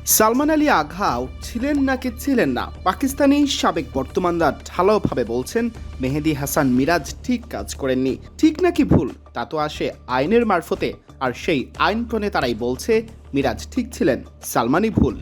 সালমান আলী আঘা out ছিলেন নাকি ছিলেন না, পাকিস্তানি সাবেক বর্তমানরা ঢালাওভাবে বলছেন মেহেদী হাসান মিরাজ ঠিক কাজ করেননি। ঠিক নাকি ভুল তা তো আসে আইনের মারফতে, আর সেই আইন প্রণেতারাই বলছে মিরাজ ঠিক ছিলেন, সালমানই ভুল।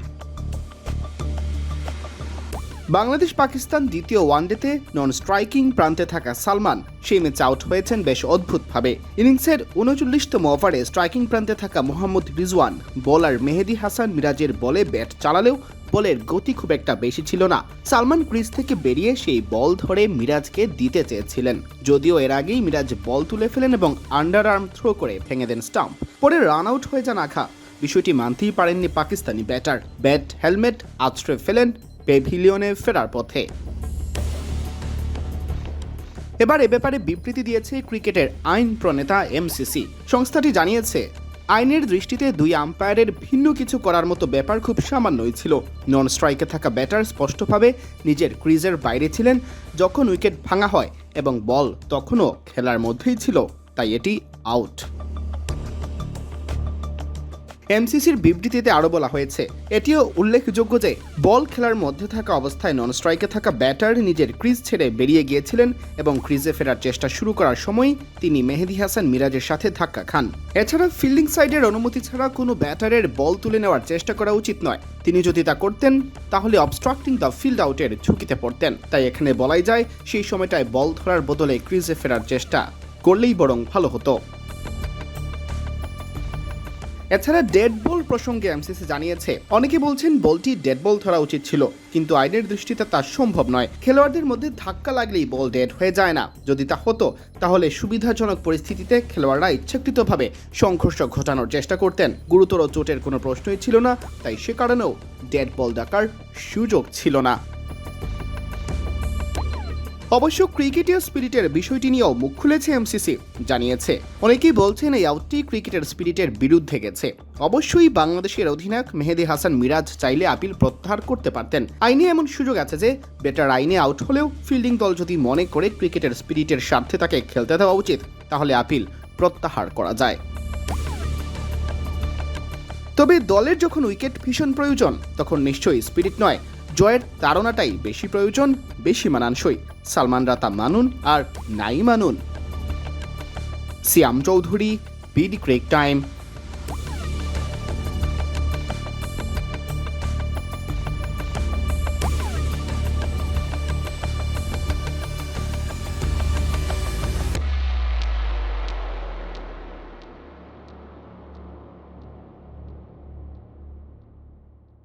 বাংলাদেশ পাকিস্তান দ্বিতীয় ওয়ানডেতে নন স্ট্রাইকিং প্রান্তে থাকা সালমান সেই ম্যাচে আউট হয়েছেন বেশ অদ্ভুতভাবে। ইনিংসের ৩৯তম ওভারে স্ট্রাইকিং প্রান্তে থাকা মোহাম্মদ রিজওয়ান বোলার মেহেদী হাসান মিরাজের বলে ব্যাট চালালেও বলের গতি খুব একটা বেশি ছিল না। সালমান ক্রিজ থেকে বেরিয়ে সেই বল ধরে মিরাজকে দিতে চেয়েছিলেন, যদিও এর আগেই মিরাজ বল তুলে ফেলেন এবং আন্ডার আর্ম থ্রো করে ভেঙে দেন স্টাম্প। পরে রান আউট হয়ে যান আঘা। বিষয়টি মানতেই পারেননি পাকিস্তানি ব্যাটার। ব্যাট হেলমেট আছড়ে ফেলেন প্যাভিলিয়নে ফেরার পথে। এবার এ ব্যাপারে বিবৃতি দিয়েছে ক্রিকেটের আইন প্রণেতা এমসিসি। সংস্থাটি জানিয়েছে, আইনের দৃষ্টিতে দুই আম্পায়ারের ভিন্ন কিছু করার মতো ব্যাপার খুব সামান্যই ছিল। নন স্ট্রাইকে থাকা ব্যাটার স্পষ্টভাবে নিজের ক্রিজের বাইরে ছিলেন যখন উইকেট ভাঙা হয় এবং বল তখনও খেলার মধ্যেই ছিল, তাই এটি আউট। এমসিসির বিবৃতিতে আরও বলা হয়েছে, এটিও উল্লেখযোগ্য যে বল খেলার মধ্যে থাকা অবস্থায় নন স্ট্রাইকে থাকা ব্যাটার নিজের ক্রিজ ছেড়ে বেরিয়ে গিয়েছিলেন এবং ক্রিজে ফেরার চেষ্টা শুরু করার সময় তিনি মেহেদী হাসান মিরাজের সাথে ধাক্কা খান। এছাড়া ফিল্ডিং সাইডের অনুমতি ছাড়া কোনো ব্যাটারের বল তুলে নেওয়ার চেষ্টা করা উচিত নয়। তিনি যদি তা করতেন তাহলে অবস্ট্রাক্টিং দ্য ফিল্ড আউটের ঝুঁকিতে পড়তেন। তাই এখানে বলাই যায় সেই সময়টায় বল ধরার বদলে ক্রিজে ফেরার চেষ্টা করলেই বরং ভালো হতো। এছাড়া ডেড বল প্রসঙ্গে এমসিসি জানিয়েছে, অনেকে বলছেন বলটি ডেড বল ধরা উচিত ছিল, কিন্তু আইনের দৃষ্টিতে তা সম্ভব নয়। খেলোয়াড়দের মধ্যে ধাক্কা লাগলেই বল ডেড হয়ে যায় না। যদি তা হতো তাহলে সুবিধাজনক পরিস্থিতিতে খেলোয়াড়রা ইচ্ছাকৃতভাবে সংঘর্ষ ঘটানোর চেষ্টা করতেন। গুরুতর চোটের কোনো প্রশ্নই ছিল না, তাই সে কারণেও ডেড বল ডাকার সুযোগ ছিল না। অবশ্য ক্রিকেটীয় স্পিরিটের বিষয়টি নিয়েও মুখ খুলেছে এমসিসি। জানিয়েছে, অনেকেই বলছেন এই আউটটি ক্রিকেটের স্পিরিটের বিরুদ্ধে গেছে। অবশ্যই বাংলাদেশের অধিনায়ক মেহেদী হাসান মিরাজ চাইলে আপিল প্রত্যাহার করতে পারতেন। আইনে এমন সুযোগ আছে যে ব্যাটার আইনে আউট হলেও ফিল্ডিং দল যদি মনে করে ক্রিকেটের স্পিরিটের স্বার্থে তাকে খেলতে দেওয়া উচিত, তাহলে আপিল প্রত্যাহার করা যায়। তবে দলের যখন উইকেট ভীষণ প্রয়োজন, তখন নিশ্চয়ই স্পিরিট নয়, জয়ের তাড়নাটাই বেশি প্রয়োজন, বেশি মানানসই। সালমানরা তা মানুন আর নাই মানুন। সিয়াম চৌধুরী, বিডি ক্রিক টাইম।